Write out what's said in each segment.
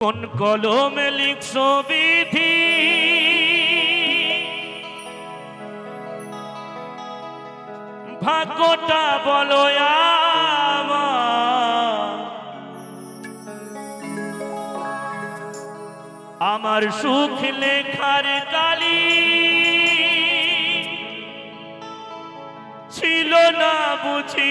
কোন কলমে লিখছো বিধি ভাগ্যটা বলো আমার সুখ লেখার কালি ছিল না বুঝি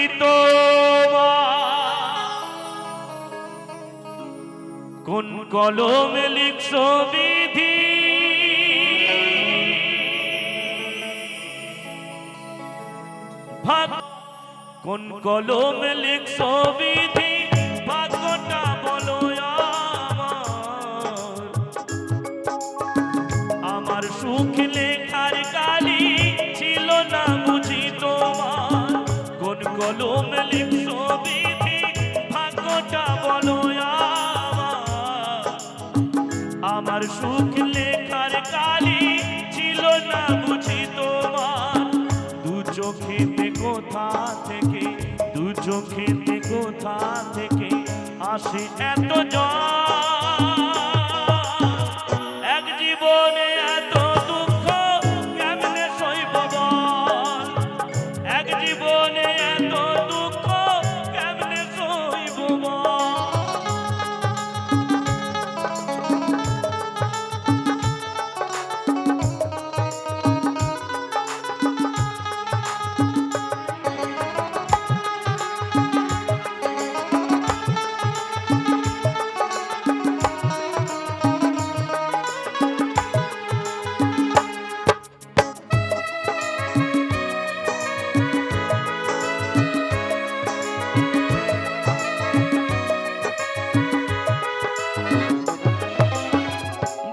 কোন কলমে লিখছো বিধি কোন কলমে লিখছো বিধি ভাগ্যটা বলো আমার সুখ লেখার কালি ছিল না বুঝি তোমার কোন কলমে লিখছো বিধি ভাগ্যটা বলো আমার সুখ লেখার কালি ছিল না বুঝি তোমার দু চোখেতে কোথা থেকে দু চোখেতে কোথা থেকে আসে এত এক জীবনে এত দুঃখ কেমনে সইব বল এক জীবনে এত দুঃখ কেমনে সইব বল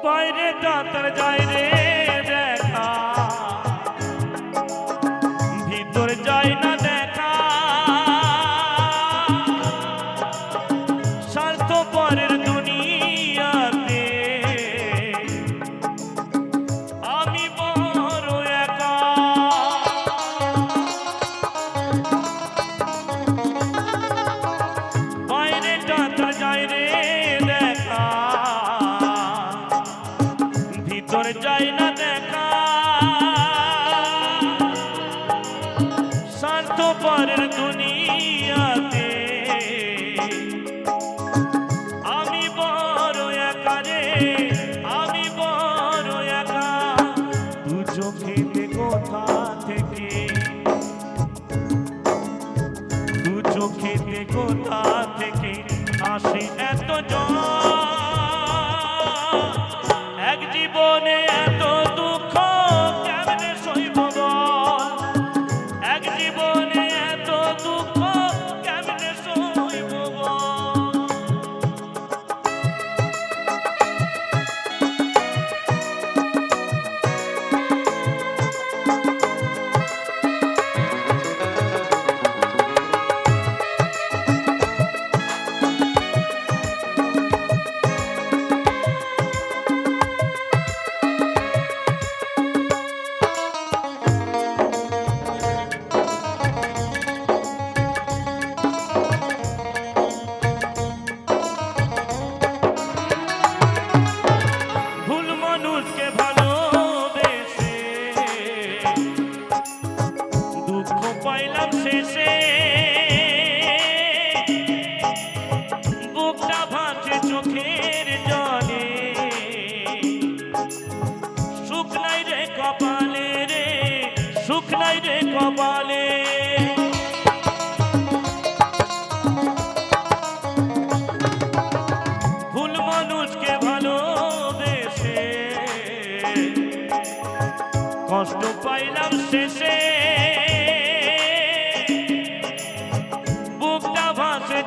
বাইরে যাত্রা যায় রে দেখা ভিতর যায় না দেখা স্বার্থপরের দুনিয়াতে আমি বড় একা বাইরে যাত্রা যায় রে দেখা ভিতর যায় না দেখা স্বার্থপরের দুনিয়াতে আমি বড় একা রে আমি বড় একা দু চোখেতে কোথা থেকে দু চোখেতে কোথা থেকে আসে এত এক জীবনে এত দুঃখ কেমনে সইব বল এক জীবনে এত দুঃখ কেমনে সইব বল পাইলাম শেষে বুকটা ভাসে চোখের জলে সুখ নাই রে কপালে রে সুখ নাই রে কপালে ভুল মানুষকে ভালোবেসে কষ্ট পাইলাম শেষে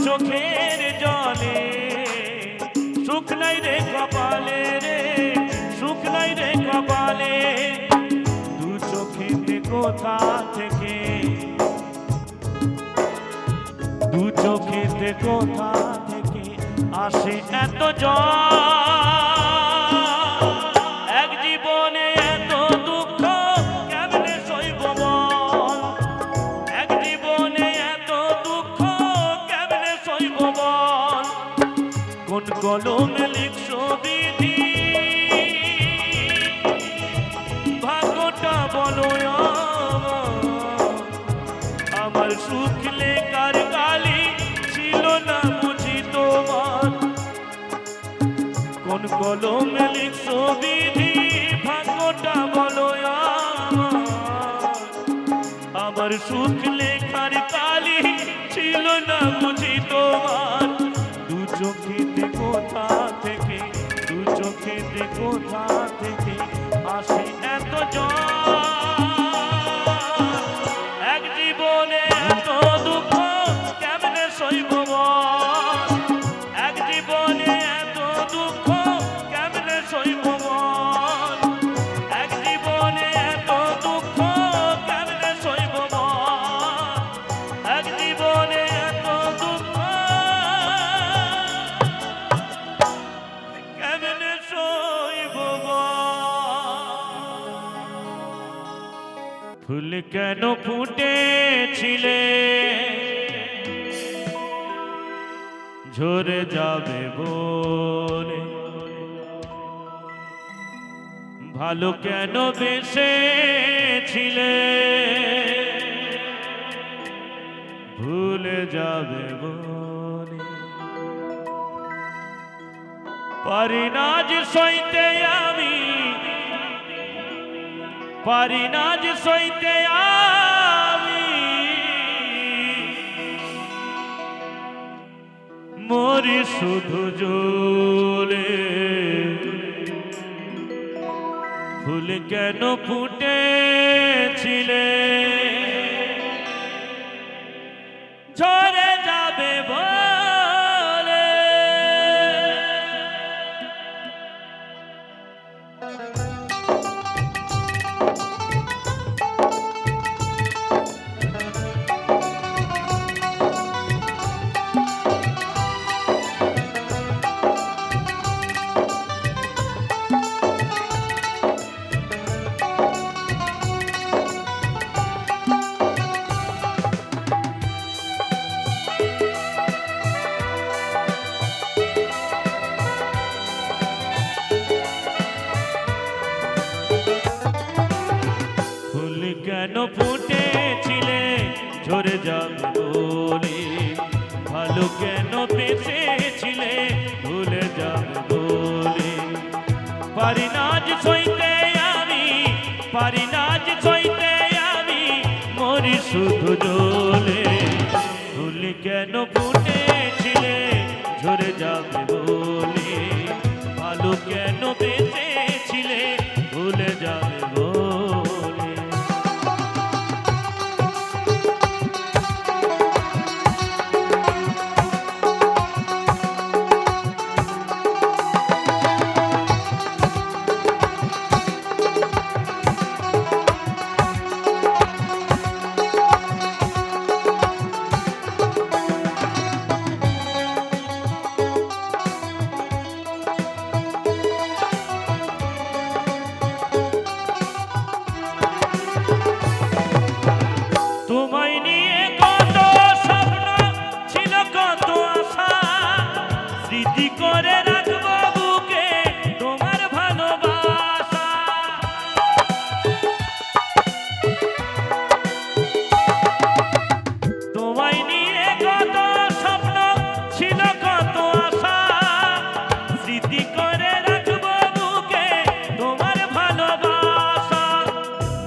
চোখের জলে সুখ নাই রে কপালে রে সুখ নাই রে কপালে দু চোখেতে কোথা থেকে দু চোখেতে কোথা থেকে আসে এত এক জীবনে এত দুঃখ কেমনে সইব বল এক জীবনে এত দুঃখ কেমনে সইব বল কোন কলমে লিখছো বিধি ভাগ্যটা বলো আমার সুখ লেখার কালি ছিল না বুঝি তোমার কোন কলমে লিখছো বিধি ভাগ্যটা বলো আমার সুখ লেখার কালি ছিল না বুঝি তোমার দু চোখেতে কোথা থেকে দু চোখেতে কোথা থেকে আসে এত জল এক জীবনে এত দুঃখ কেমনে সইব বল এক জীবনে এত দুঃখ কেমনে সইব বল এক জীবনে এত দুঃখ কেমনে সইব বল এক জীবনে এত দুঃখ কেমনে সইব ফুল কেন ফুটেছিলে ঝরে যাবে বলে ভালো কেন বেসেছিলে ভুলে যাবে বলে পারি না যে সইতে আমি পারি না যে সইতে আমি মরি শুধু জ্বলে ফুল কেন ফুটেছিলে ঝরে যাবে বলে কেন ফুটেছিলে ঝরে যাবে বলে ভালো কেন বেঁচেছিলে ভুলে যাবে বলে পারি না যে সইতে আমি পারি না যে সইতে আমি মরি শুধু জ্বলে ফুল কেন ফুটেছিলে ঝরে যাবে বলে ভালো কেন বেঁচেছিলে ভুলে যাবে বলে তোমায় নিয়ে কত স্বপ্ন ছিল কত আশা স্মৃতি করে রাখবো বুকে তোমার ভালোবাসা তোমায় নিয়ে কত স্বপ্ন ছিল কত আশা স্মৃতি করে রাখবো বুকে তোমার ভালোবাসা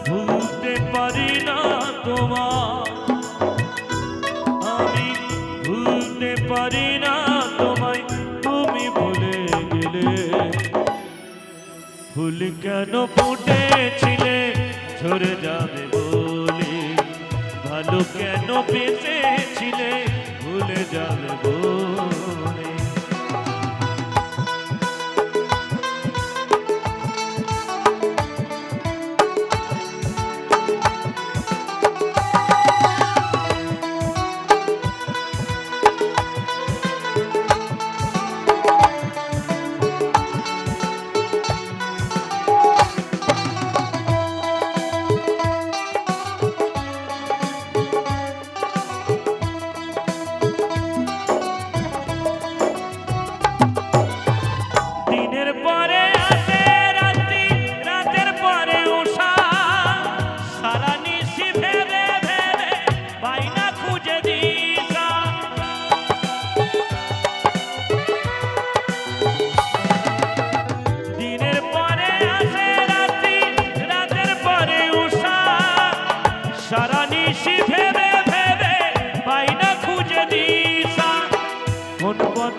ভুলতে পারি না তোমার আমি ভুলতে পারি না তোমায় তুমি ভুলে গেলে ফুল কেন ফুটেছিলে ঝরে যাবে বলে ভালো কেন বেঁচেছিলে ভুলে যাবে বলে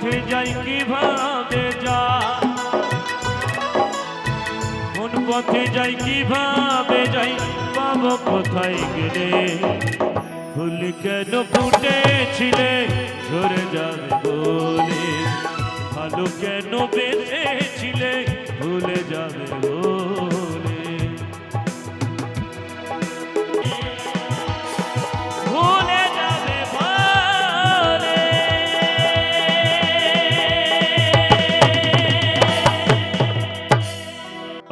পথে যাই কিভাবে যাই, কোন পথে যাই কিভাবে যাই, পাবো কোথায় গেলে? ফুল কেন ফুটেছিলে ঝরে যাবে বলে, ভালো কেন বেঁচেছিলে ভুলে যাবে বলে। ভুলে যাবে বলে।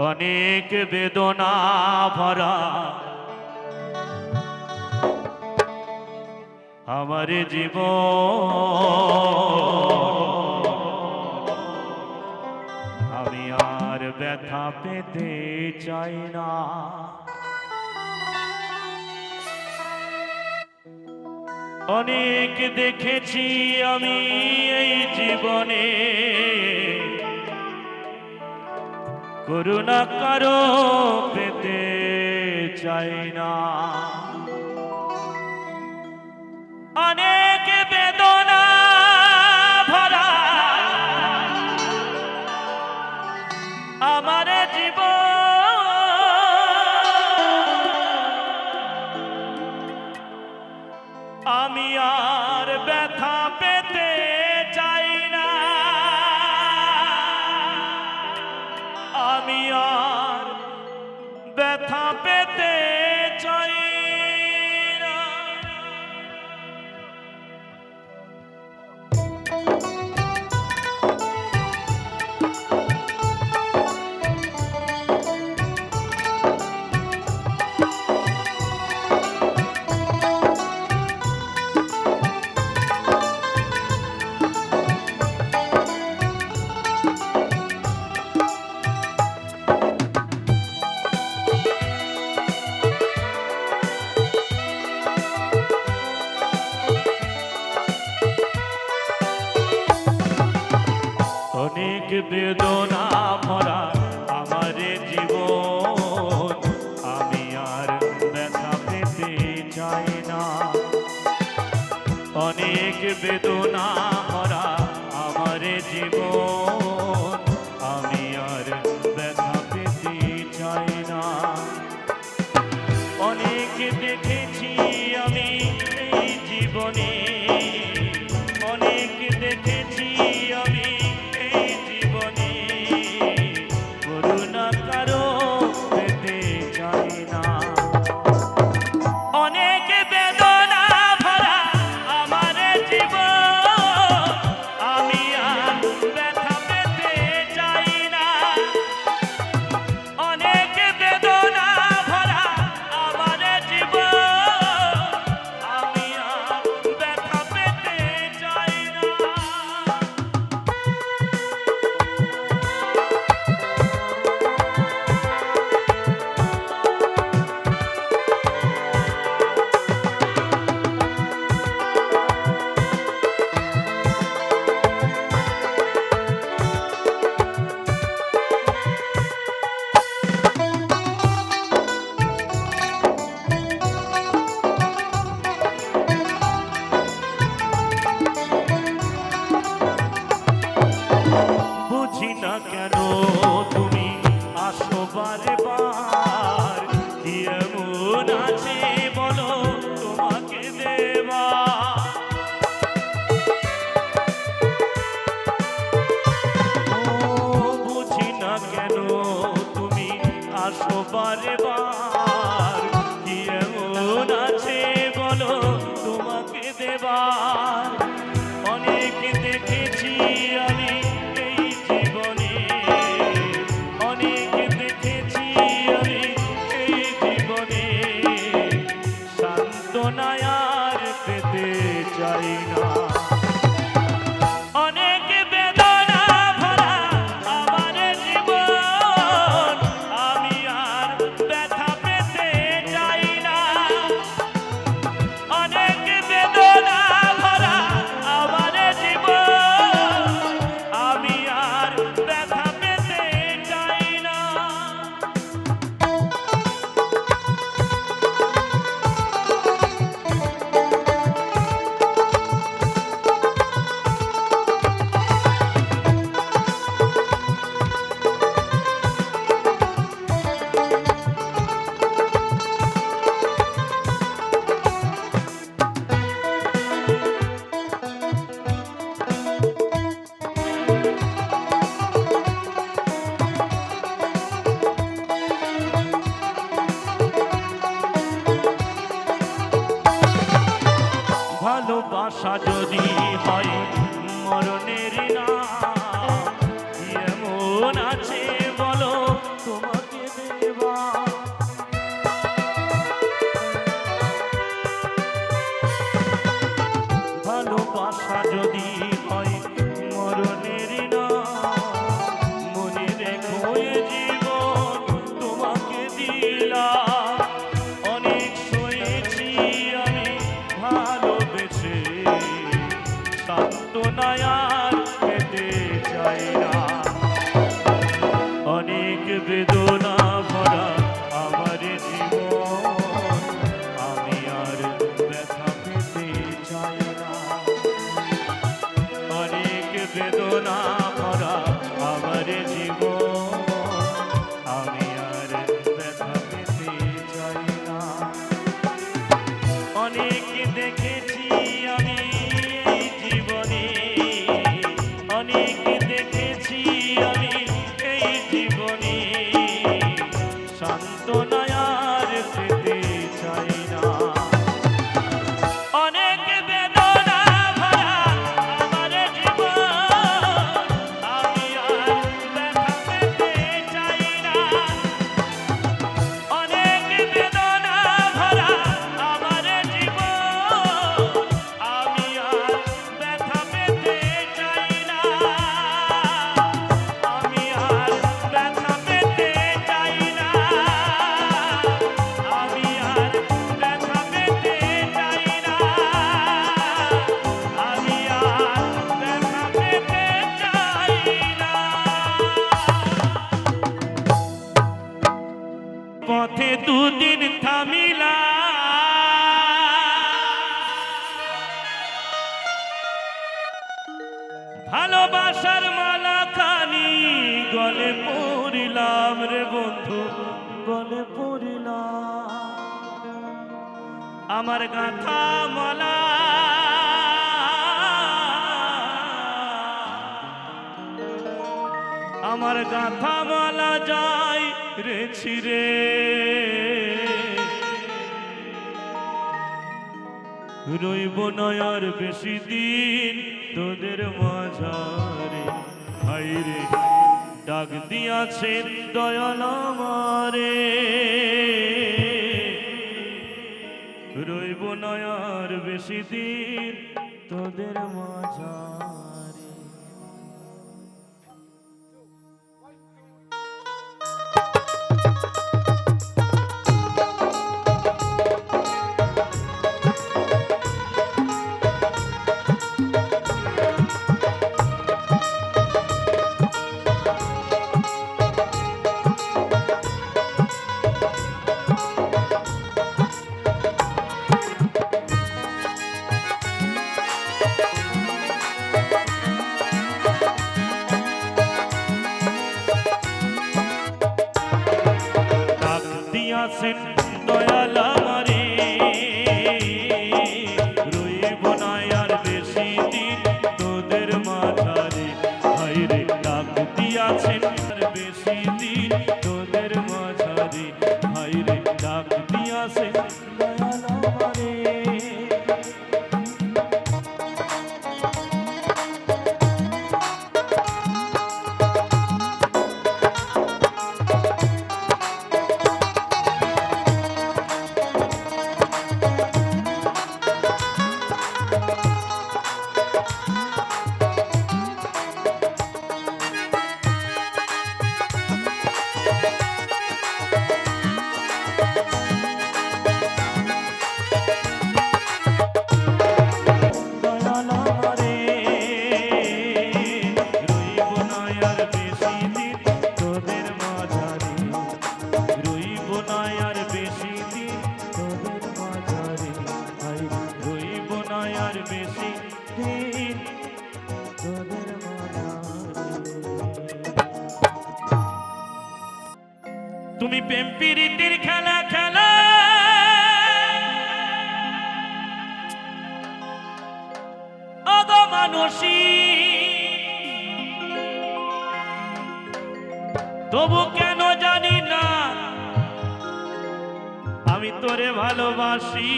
অনেক বেদনা ভরা আমার জীবন, আমি আর ব্যথা পেতে চাই না। অনেক দেখেছি আমি এই জীবনে, করুণা কারো পেতে চাই না। অনেক বেদনা ভরা আমার জীবন, আমি আর ব্যথা পেতে চাই না। আমি আর ব্যথা পেতে চাই না। অনেক বেদনা ভরা আমার জীবন, আমি আর ব্যথা পেতে চাই না। অনেক বেদনা ভরা আমার জীবন, আমি আর ব্যথা পেতে চাই না। অনেক দেখেছি আমি এই জীবনে, অনেক দেখেছি আমি এই জীবনে, করুণা কারো পেতে চাই না। অনেক বেদনা ভরা আমার জীবন, আমি আর ব্যথা পেতে চাই না। অনেক বেদনা ভরা আমার জীবন, আমি আর ব্যথা পেতে চাই না। বুঝি না কেন তুমি আসো বারে বার, কি এমন আছে বলো তোমাকে দেবা। বুঝি না কেন তুমি আসো বারে বার, কি এমন আছে বলো তোমাকে দেবার। অনেক দেখেছি আমি এই জীবনে, অনেক দেখেছি আমি এই জীবনে, সান্ত্বনা আর পেতে চাই না। অনেক বেদনা ভরা আমার জীবন, আমি আর আছে বলো তোমাকে দেবা। ভালোবাসা যদি হয় মরণের না, মনে রেখো এ জীবন তোমাকে দিলাম। অনেক সয়েছি আমি ভালোবেসে, সান্ত্বনায় আর পেতে চাই না। অনেক বেদনা ভরা আমার জীবন, আমি আর ব্যথা পেতে চাই না। অনেক বেদনা ভরা আমার জীবন, আমি আর ব্যথা পেতে চাই না। অনেক দেখেছি আমি এই জীবনে, অনেক দেখেছি আমি এই জীবনে, সান্ত্বনায় আর পেতে চাই না। অনেক বেদনা ভরা আমার জীবন, আমি আর ব্যথা পেতে চাই না। অনেক বেদনা ভরা আমার জীবন, আমি আর ব্যথা পেতে চাই না। আমি আর ব্যথা পেতে চাই না। আমি আর ব্যথা পেতে চাই না। আমি আর ব্যথা পেতে চাই না। পথে দুদিন থামিলা, ভালোবাসার মালা খানি গলে পড়িলাম রে বন্ধু, গলে পড়িলাম। আমার গাথা মালা আমার গাথা মালা যাই রে ছিড়ে। রইব না আর বেশি দিন তোদের মাঝারে, হাইরে ডাক দিয়াছেন দয়াল আমারে। রইব না আর বেশি দিন তোদের মাঝারে। দিয়াছেন দয়াল আমারে, রইব না আর বেশি দিন তোদের মাঝারে। হায়রে ডাক দিয়াছেন আর বেশি দিন তোদের মাঝারে। হায়রে ডাক দিয়াছেন দয়াল আমারে। তুমি প্রেম প্রীতির খেলা খেলা অগমানুষী, তবু কেন জানি না আমি তোরে ভালোবাসি।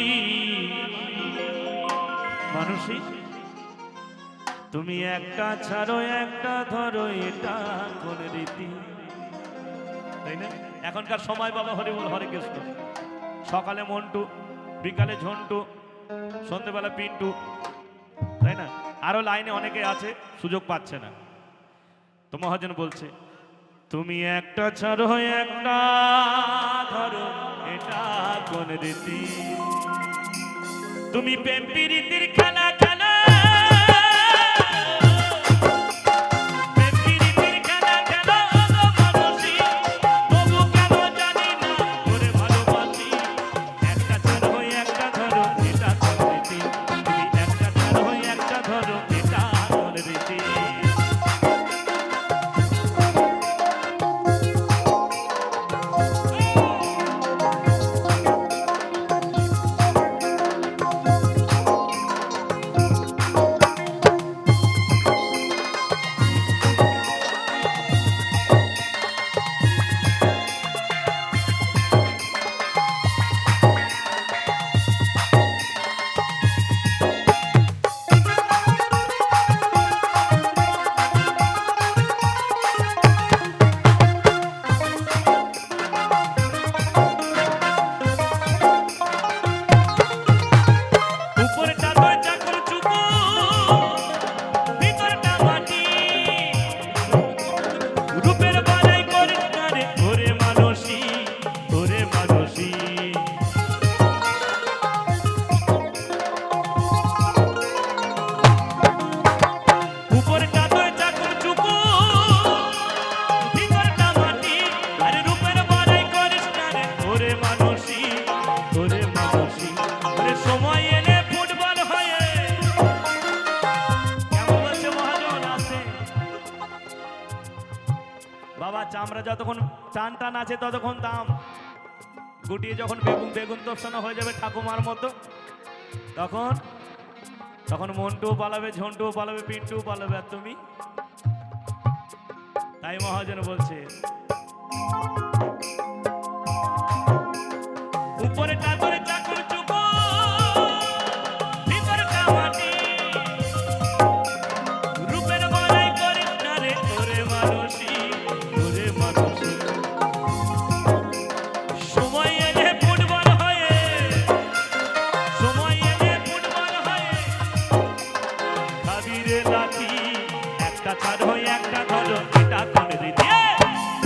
মানুষই তুমি একটা ছাড়ো একটা ধরো, এটা কোন রীতি? তাই না? এখনকার সময় বাবা হরি বল হরে কৃষ্ণ, সকালে মন্টু, বিকালে ঝন্টু, সন্ধ্যেবেলা পিন্টু, তাই না? আরো লাইনে অনেকে আছে, সুযোগ পাচ্ছে না। তো মহাজন বলছে তুমি একটা ছাড়ো একটা ধরো, এটা কোন রীতি? তুমি প্রেম প্রীতির খেলা খেলা, বাবা চামড়া যতক্ষণ টান টান আছে ততক্ষণ দাম, গুটিয়ে যখন বেগুন বেগুন দর্শন হয়ে যাবে ঠাকুমার মতো, তখন তখন মন্টুও পালাবে, ঝন্টুও পালাবে, পিন্টুও পালাবে, আর তুমি? তাই মহাজন বলছে উপরে টাকরে চাকর চুপো, ভিতরে কামাটি, রূপের বড়াই করিস না রে ওরে মানুষী, ওরে মানুষী। সময় এলে ফুটবল হয়ে, সময় এলে ফুটবল হয়ে খাবি রে লাঠি, একটা ছাড় হয়ে একটা ধরো, এটা কোন রীতি?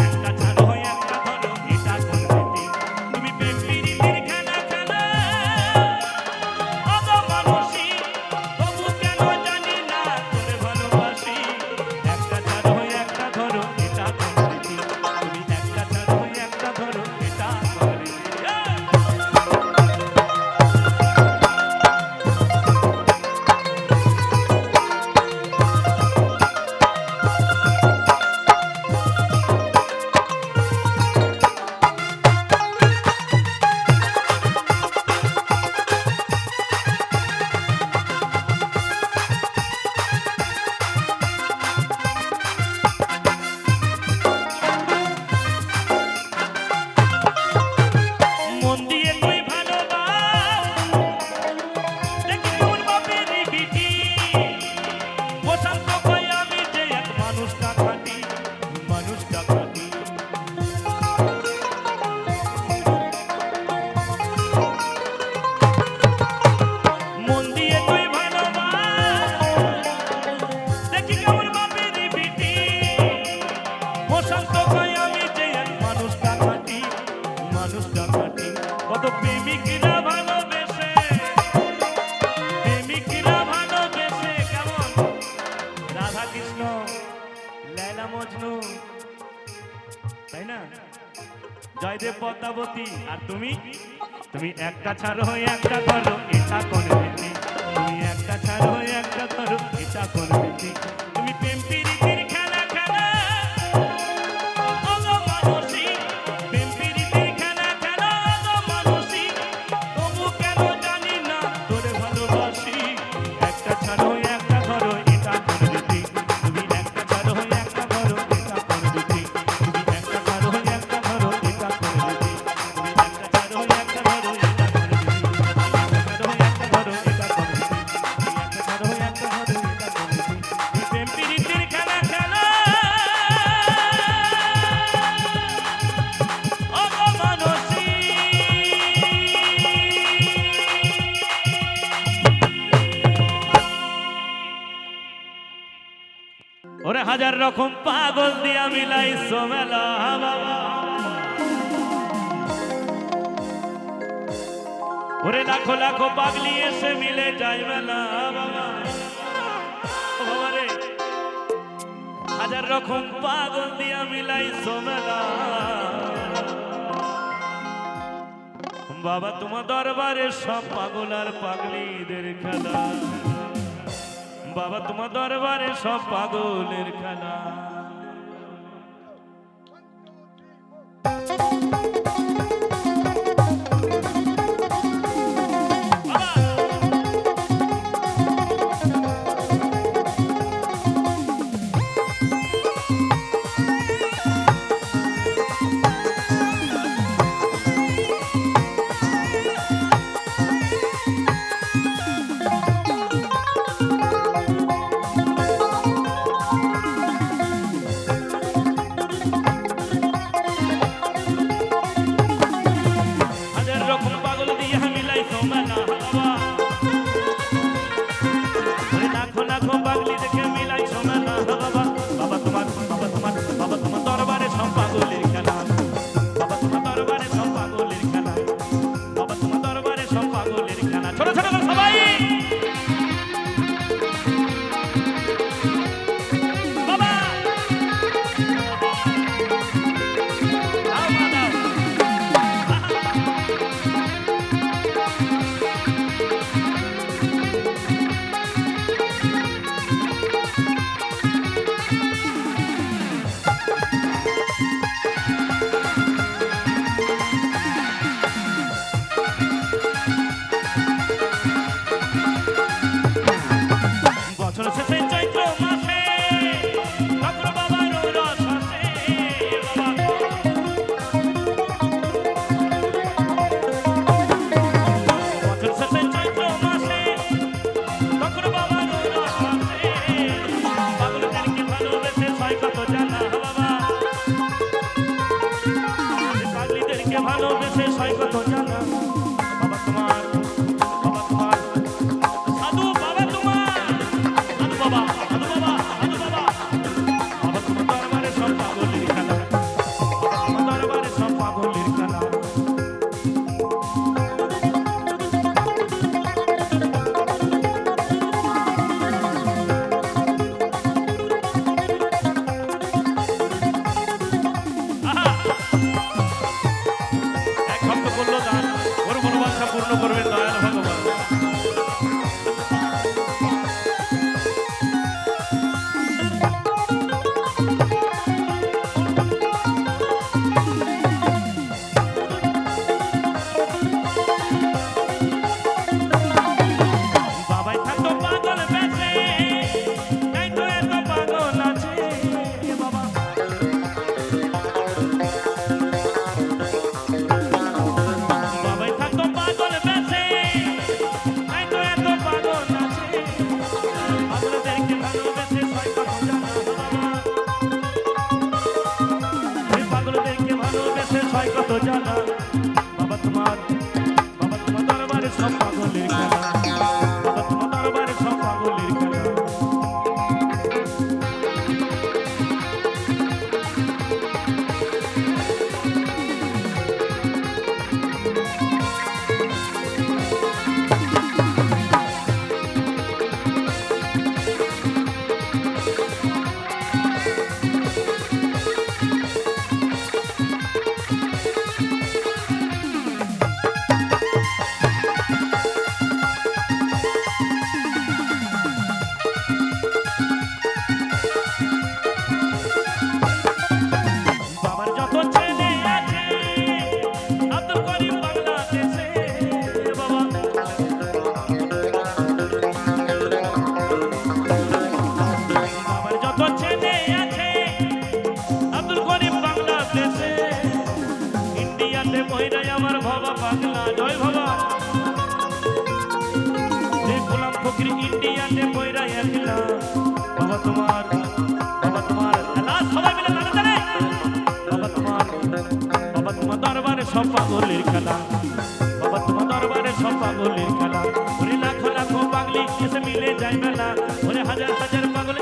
একটা ছাড় হয়ে একটা ধরো, এটা কোন রীতি? তুমি প্রেম প্রীতির খেলা খেলা, অগো মানুষী, তবু কেন জানি না তোরে ভালোবাসি। একটা ছাড় হয়ে একটা ধরো, এটা কোন রীতি? তুমি একটা ছাড় হয়ে একটা ধরো, এটা কোন রীতি? মন দিয়ে তুই ভালোবাস, দেখি তোর বাপের বিটি, বসন্ত কই আমি যে এক মানুষটা খাটি, মানুষটা খাটি। মন দিয়ে তুই ভালোবাস, দেখি তোর বাপের বিটি, বসন্ত কই আমি যে এক মানুষটা খাটি, মানুষটা খাটি। কত প্রেমিকরা ভালোবেসে, প্রেমিকরা ভালোবেসে কেমন রাধা কৃষ্ণ, লায়লা মজনু, তাই না? জয়দেব পদ্মাবতী। আর তুমি, তুমি একটা ছাড় হয়ে একটা ধরো, এটা কোন রীতি? তুমি একটা ছাড় হয়ে একটা ধরো, এটা কোন রীতি? তুমি প্রেম প্রীতির খেলা খেলা, অগো মানুষী, প্রেম প্রীতির খেলা খেলা, অগো মানুষী, তবু কেন জানি না তোরে ভালোবাসি। একটা ছাড় হয়ে একটা ধরো, এটা কোন রীতি? তুমি একটা ছাড় হয়ে একটা ধরো, এটা কোন রীতি? তুমি একটা ছাড় হয়ে একটা ধরো, এটা কোন রীতি? তুমি একটা ছাড় হয়ে একটা ধরো, এটা কোন রীতি? তুমি একটা ছাড় হয়ে একটা ধরো, এটা কোন রীতি? তুমি একটা ছাড় হয়ে একটা ধরো, এটা কোন রীতি? হাজার রকম পাগল দিয়া মিলাইছো মেলা বাবা ওরে লাখো লাখো পাগলি এসে মিলে যায় মেলা বাবা বাবা রে হাজার রকম পাগল দিয়া মিলাইছো মেলা বাবা তোমার দরবারে সব পাগল আর পাগলিদের খেলা বাবা তোমার দরবারে সব পাগলের খেলা ভালোবেসে সয় কত জানা বাবা তোমার সাধু বাবা তোমার সাধু বাবা সাধু বাবা সাধু বাবা বাবা তোমার দরবারে সব পাগলের খেলা বাবা তোমার দরবারে সব পাগলের খেলা পূর্ণ করবেন দয়াল ভগবান বাবাই থাকতো পাগল বেঁচে তাই তো এত পাগল আছে বাবা বাবাই থাকতো পাগল বেঁচে তাই তো এত পাগল আছে পাগলদেরকে ভালোবেসে সয় কত জানা বাবা পাগলদেরকে ভালোবেসে সয় কত জানা বাবা তোমার দরবারে সব পাগলের খেলা বাবা তোমার দরবারে সব পাগলের খেলা আমার বাবা পাগলা জয় বাবা গোলাম ফকির ইন্ডিয়াতে বইরা একলা বাবা তোমার সবাই মিলে তাড়াতাড়ি বাবা তোমার দরবারে সব পাগলের খেলা বাবা তোমার দরবারে সব পাগলের খেলা ওরে লাখো লাখো পাগলি এসে মিলে যায় মেলা ওরে হাজার হাজার পাগল